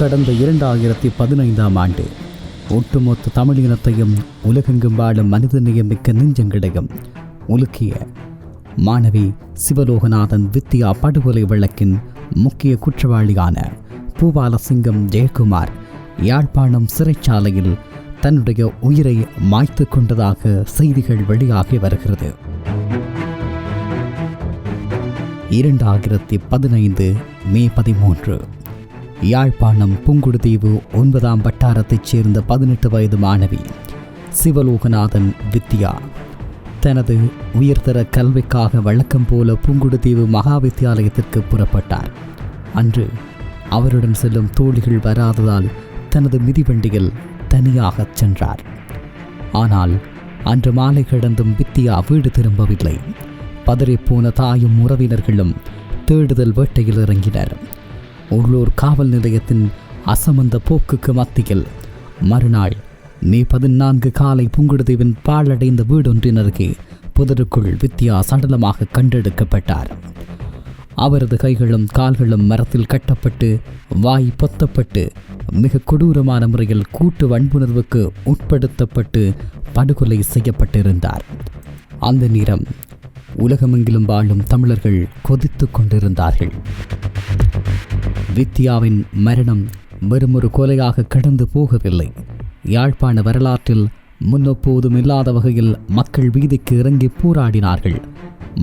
கடந்த 2015ஆம் ஆண்டு ஒட்டுமொத்த தமிழினத்தையும் உலகெங்கும் வாழும் மனிதநேயமிக்க நெஞ்சங்களையும் உலுக்கிய மாணவி சிவலோகநாதன் வித்யா படுகொலை வழக்கின் முக்கிய குற்றவாளியான பூபாலசிங்கம் ஜெயக்குமார் யாழ்ப்பாணம் சிறைச்சாலையில் தன்னுடைய உயிரை மாய்த்து கொண்டதாக செய்திகள் வெளியாகி வருகிறது. 2015 மே 13 யாழ்ப்பாணம் புங்குடுதீவு 9ஆம் வட்டாரத்தைச் சேர்ந்த 18 வயது மாணவி சிவலோகநாதன் வித்யா தனது உயர்தர கல்விக்காக வழக்கம் போல புங்குடுதீவு மகாவித்தியாலயத்திற்கு புறப்பட்டார். அன்று அவருடன் செல்லும் தோழிகள் வராததால் தனது மிதிவண்டியில் தனியாகச் சென்றார். ஆனால் அன்று மாலை கடந்தும் வித்யா வீடு திரும்பவில்லை. பதறிப்போன தாயும் உறவினர்களும் தேடுதல் வேட்டையில் இறங்கினர். உள்ளூர் காவல் நிலையத்தின் அசமந்த போக்குக்கு மத்தியில் மறுநாள் மே 14 காலை புங்குடுதீவின் பாழடைந்த வீடொன்றின் அருகே புதருக்குள் வித்யா சடலமாக கண்டெடுக்கப்பட்டார். அவரது கைகளும் கால்களும் மரத்தில் கட்டப்பட்டு வாய் பொத்தப்பட்டு மிக கொடூரமான முறையில் கூட்டு வன்புணர்வுக்கு உட்படுத்தப்பட்டு படுகொலை செய்யப்பட்டிருந்தார். அந்த நேரம் உலகமெங்கிலும் வாழும் தமிழர்கள் கொதித்து கொண்டிருந்தார்கள். வித்யாவின் மரணம் வெறும் ஒரு கொலையாக கடந்து போகவில்லை. யாழ்ப்பாண வரலாற்றில் முன்னெப்போதும் இல்லாத வகையில் மக்கள் வீதிக்கு இறங்கி போராடினார்கள்.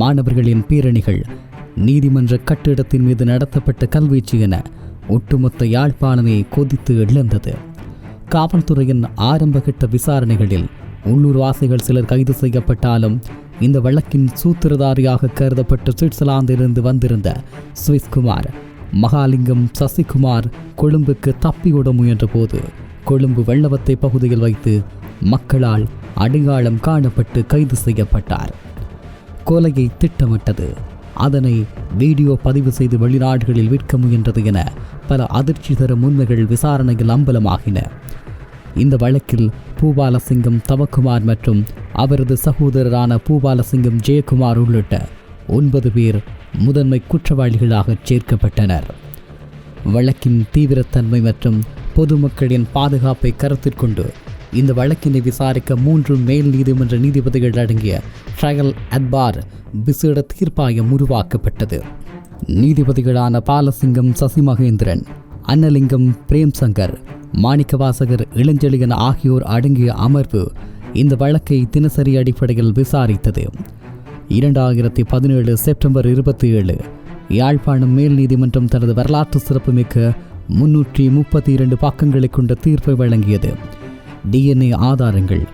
மாணவர்களின் பேரணிகள், நீதிமன்ற கட்டிடத்தின் மீது நடத்தப்பட்ட கல்வீச்சு என ஒட்டுமொத்த யாழ்ப்பாணமே கொதித்து எழுந்தது. காவல்துறையின் ஆரம்பகட்ட விசாரணைகளில் உள்ளூர்வாசிகள் சிலர் கைது செய்யப்பட்டாலும் இந்த வழக்கின் சூத்திரதாரியாக கருதப்பட்ட சுவிட்சர்லாந்திலிருந்து வந்திருந்த சுவிஸ்குமார், மகாலிங்கம், சசிகுமார் கொழும்புக்கு தப்பியோட முயன்ற போது கொழும்பு வெள்ளவத்தை பகுதியில் வைத்து மக்களால் அடையாளம் காணப்பட்டு கைது செய்யப்பட்டார். கொலையை திட்டமிட்டது, அதனை வீடியோ பதிவு செய்து வெளிநாடுகளில் விற்க முயன்றது என பல அதிர்ச்சி தரும் உண்மைகள் விசாரணையில் அம்பலமாகின. இந்த வழக்கில் பூபாலசிங்கம் தவக்குமார் மற்றும் அவரது சகோதரரான பூபாலசிங்கம் ஜெயக்குமார் உள்ளிட்ட 9 பேர் முதன்மை குற்றவாளிகளாக சேர்க்கப்பட்டனர். வழக்கின் தீவிரத்தன்மை மற்றும் பொதுமக்களின் பாதுகாப்பை கருத்தில் கொண்டு இந்த வழக்கினை விசாரிக்க 3 மேல் நீதிமன்ற நீதிபதிகள் அடங்கிய ட்ரையல் அட்பார் விசேட தீர்ப்பாயம் உருவாக்கப்பட்டது. நீதிபதிகளான பாலசிங்கம் சசிமகேந்திரன், அன்னலிங்கம் பிரேம்சங்கர், மாணிக்கவாசகர் இளஞ்செழியன் ஆகியோர் அடங்கிய அமர்வு இந்த வழக்கை தினசரி அடிப்படையில் விசாரித்தது. 2017 செப்டம்பர் 27 யாழ்ப்பாணம் மேல் நீதிமன்றம் தனது வரலாற்று சிறப்புமிக்க 332 பக்கங்களை கொண்ட தீர்ப்பை வழங்கியது. DNA ஆதாரங்கள்,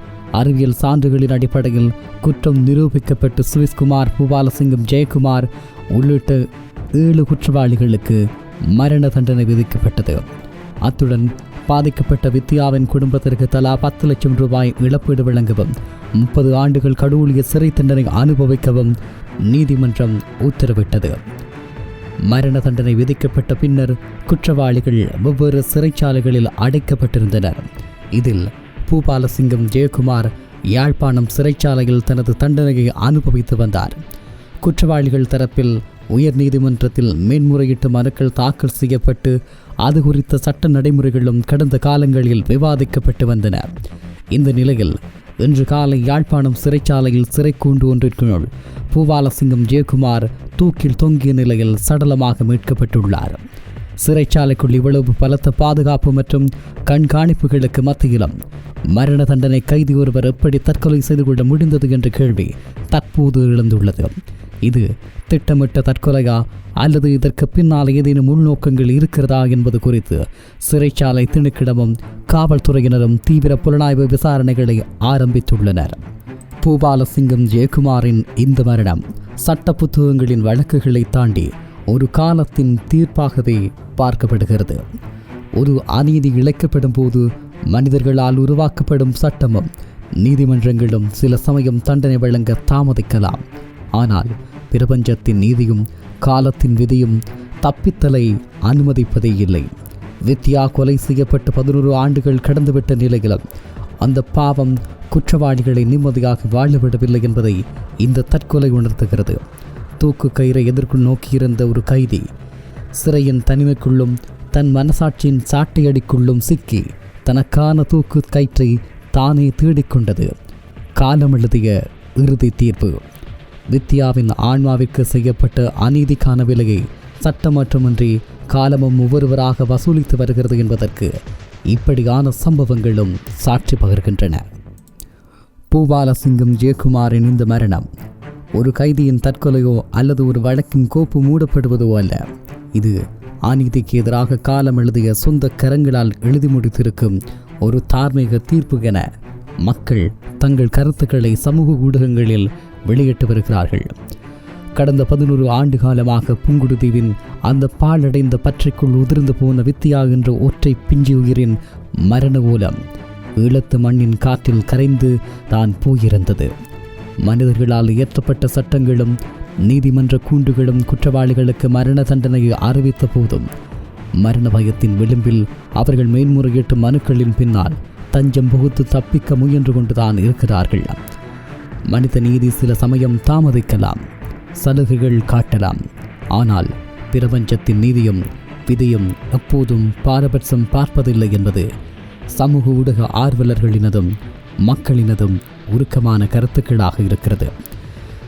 அறிவியல் சான்றுகளின் அடிப்படையில் குற்றம் நிரூபிக்கப்பட்டு சுவிஸ்குமார், பூபாலசிங்கம் ஜெயக்குமார் உள்ளிட்ட 7 குற்றவாளிகளுக்கு மரண தண்டனை விதிக்கப்பட்டது. அத்துடன் பாதிக்கப்பட்ட வித்யாவின் குடும்பத்திற்கு தலா 10 லட்சம் ரூபாய் இழப்பீடு வழங்கவும் 30 ஆண்டுகள் கடூழிய சிறை தண்டனை அனுபவிக்கவும் நீதிமன்றம் உத்தரவிட்டது. மரண தண்டனை விதிக்கப்பட்ட பின்னர் குற்றவாளிகள் வெவ்வேறு சிறைச்சாலைகளில் அடைக்கப்பட்டிருந்தனர். இதில் பூபாலசிங்கம் ஜெயக்குமார் யாழ்ப்பாணம் சிறைச்சாலையில் தனது தண்டனையை அனுபவித்து வந்தார். குற்றவாளிகள் தரப்பில் உயர் நீதிமன்றத்தில் மேன்முறையீட்டு மனுக்கள் தாக்கல் செய்யப்பட்டு அது குறித்த சட்ட நடைமுறைகளும் கடந்த காலங்களில் விவாதிக்கப்பட்டு வந்தன. இந்த நிலையில் இன்று காலை யாழ்ப்பாணம் சிறைச்சாலையில் சிறைக்கூண்டு ஒன்றிற்குள் பூபாலசிங்கம் ஜெயக்குமார் தூக்கில் தொங்கிய நிலையில் சடலமாக மீட்கப்பட்டுள்ளார். சிறைச்சாலைக்குள் இவ்வளவு பலத்த பாதுகாப்பு மற்றும் கண்காணிப்புகளுக்கு மத்தியிலும் மரண தண்டனை கைதி ஒருவர் எப்படி தற்கொலை செய்து கொள்ள முடிந்தது என்ற கேள்வி தற்போது எழுந்துள்ளது. இது திட்டமிட்ட தற்கொலையா அல்லது இதற்கு பின்னால் ஏதேனும் உள்நோக்கங்கள் இருக்கிறதா என்பது குறித்து சிறைச்சாலை திணைக்களமும் காவல்துறையினரும் தீவிர புலனாய்வு விசாரணைகளை ஆரம்பித்துள்ளனர். பூபாலசிங்கம் ஜெயக்குமாரின் இந்த மரணம் சட்ட புத்தகங்களின் வழக்குகளை தாண்டி ஒரு காலத்தின் தீர்ப்பாகவே பார்க்கப்படுகிறது. ஒரு அநீதி இழைக்கப்படும் போது மனிதர்களால் உருவாக்கப்படும் சட்டமும் நீதிமன்றங்களும் சில சமயம் தண்டனை வழங்க தாமதிக்கலாம். ஆனால் பிரபஞ்சத்தின் நீதியும் காலத்தின் விதியும் தப்பித்தலை அனுமதிப்பதே இல்லை. வித்யா கொலை செய்யப்பட்டு 11 ஆண்டுகள் கடந்துவிட்ட நிலையிலும் அந்த பாவம் குற்றவாளிகளை நிம்மதியாக வாழவிடவில்லை என்பதை இந்த தற்கொலை உணர்த்துகிறது. தூக்கு கயிறை எதிர்கொள் நோக்கியிருந்த ஒரு கைதி சிறையின் தனிமைக்குள்ளும் தன் மனசாட்சியின் சாட்டையடிக்குள்ளும் சிக்கி தனக்கான தூக்கு கயிற்றை தானே தேடிக்கொண்டது. காலம் எழுதிய இறுதி தீர்ப்பு. வித்யாவின் ஆன்மாவிற்கு செய்யப்பட்ட அநீதிக்கான விலையை சட்டமற்றமின்றி காலமும் ஒவ்வொருவராக வசூலித்து வருகிறது என்பதற்கு இப்படியான சம்பவங்களும் சாட்சி பகர்கின்றன. பூபாலசிங்கம் ஜெயக்குமாரின் இந்த மரணம் ஒரு கைதியின் தற்கொலையோ அல்லது ஒரு வழக்கின் கோப்பு மூடப்படுவதோ அல்ல. இது அநீதிக்கு எதிராக காலம் எழுதிய சொந்த கரங்களால் எழுதி முடித்திருக்கும் ஒரு தார்மீக தீர்ப்பு என மக்கள் தங்கள் கருத்துக்களை சமூக ஊடகங்களில் வெளியிட்டு வருகிறார்கள். கடந்த 11 ஆண்டு காலமாக புங்குடுதீவின் அந்த பாழடைந்த பற்றைக்குள் உதிர்ந்து போன வித்யா என்ற ஒற்றை பிஞ்சு உயிரின் மரண ஓலம் ஈழத்து மண்ணின் காற்றில் கரைந்து தான் போயிருந்தது. மனிதர்களால் இயற்றப்பட்ட சட்டங்களும் நீதிமன்ற கூண்டுகளும் குற்றவாளிகளுக்கு மரண தண்டனையை அறிவித்த போதும் மரண பயத்தின் விளிம்பில் அவர்கள் மேன்முறையீட்டு மனுக்களின் பின்னால் தஞ்சம் புகுத்து தப்பிக்க முயன்று கொண்டுதான் இருக்கிறார்கள். மனித நீதி சில சமயம் தாமதிக்கலாம், சலுகைகள் காட்டலாம். ஆனால் பிரபஞ்சத்தின் நீதியும் விதியும் எப்போதும் பாரபட்சம் பார்ப்பதில்லை என்பது சமூக ஊடக ஆர்வலர்களினதும் மக்களினதும் உருக்கமான கருத்துக்களாக இருக்கிறது.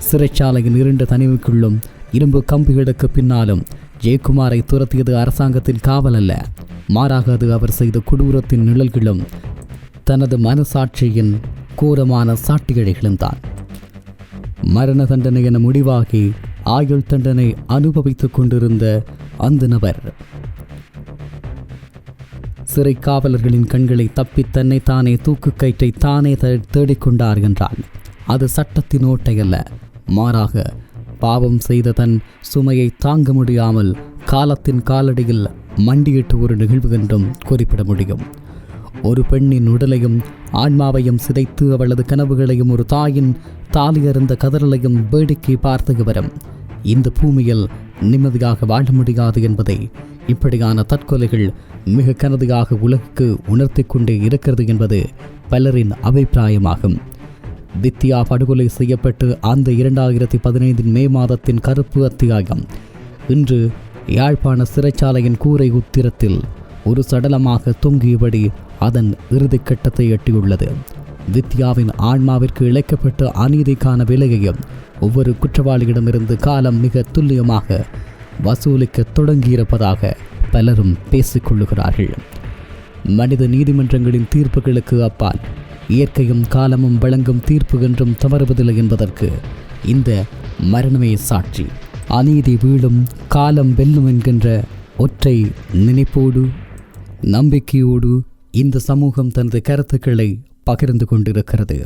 சிறைச்சாலையின் இருண்ட தனிமைக்குள்ளும் இரும்பு கம்பிகளுக்கு பின்னாலும் ஜெயக்குமாரை துரத்தியது அரசாங்கத்தின் காவல் அல்ல, மாறாக அது அவர் செய்த கொடூரத்தின் நிழல்களும் தனது மனசாட்சியின் கோரமான சாட்டியடைகளும் தான். மரண தண்டனை என முடிவாகி ஆயுள் தண்டனை அனுபவித்துக் கொண்டிருந்த அந்த நபர் சிறை காவலர்களின் கண்களை தப்பி தன்னை தானே தூக்கு கயிற்றை தானே தேடிக்கொண்டார் என்றால் அது சட்டத்தின் ஓட்டை அல்ல, மாறாக பாவம் செய்த தன் சுமையை தாங்க முடியாமல் காலத்தின் காலடியில் மண்டியிட்டு ஒரு நிகழ்வு என்றும் குறிப்பிட முடியும். ஒரு பெண்ணின் உடலையும் ஆன்மாவையும் சிதைத்து அவளது கனவுகளையும் ஒரு தாயின் தாலியறிந்த கதறலையும் வேடிக்கை பார்த்து வரும் இந்த பூமியில் நிம்மதியாக வாழ முடியாது என்பதை இப்படியான தற்கொலைகள் மிக கனதியாக உலகுக்கு உணர்த்தி கொண்டே இருக்கிறது என்பது பலரின் அபிப்பிராயமாகும். வித்யா படுகொலை செய்யப்பட்டு அந்த 2015 மே மாதத்தின் கருப்பு அத்தியாயம் இன்று யாழ்ப்பாண சிறைச்சாலையின் கூரை உத்திரத்தில் ஒரு சடலமாக தொங்கியபடி அதன் இறுதிக்கட்டத்தை எட்டியுள்ளது. வித்யாவின் ஆன்மாவிற்கு இழைக்கப்பட்ட அநீதிக்கான விலையையும் ஒவ்வொரு குற்றவாளியிடமிருந்து காலம் மிக துல்லியமாக வசூலிக்க தொடங்கியிருப்பதாக பலரும் பேசிக்கொள்ளுகிறார்கள். மனித நீதிமன்றங்களின் தீர்ப்புகளுக்கு அப்பால் இயற்கையும் காலமும் வழங்கும் தீர்ப்பு என்றும் தவறுவதில்லை என்பதற்கு இந்த மரணமே சாட்சி. அநீதி வீழும், காலம் வெல்லும் என்கின்ற ஒற்றை நினைப்போடு நம்பிக்கையோடு இந்த சமூகம் தனது கருத்துக்களை பகிர்ந்து கொண்டிருக்கிறது.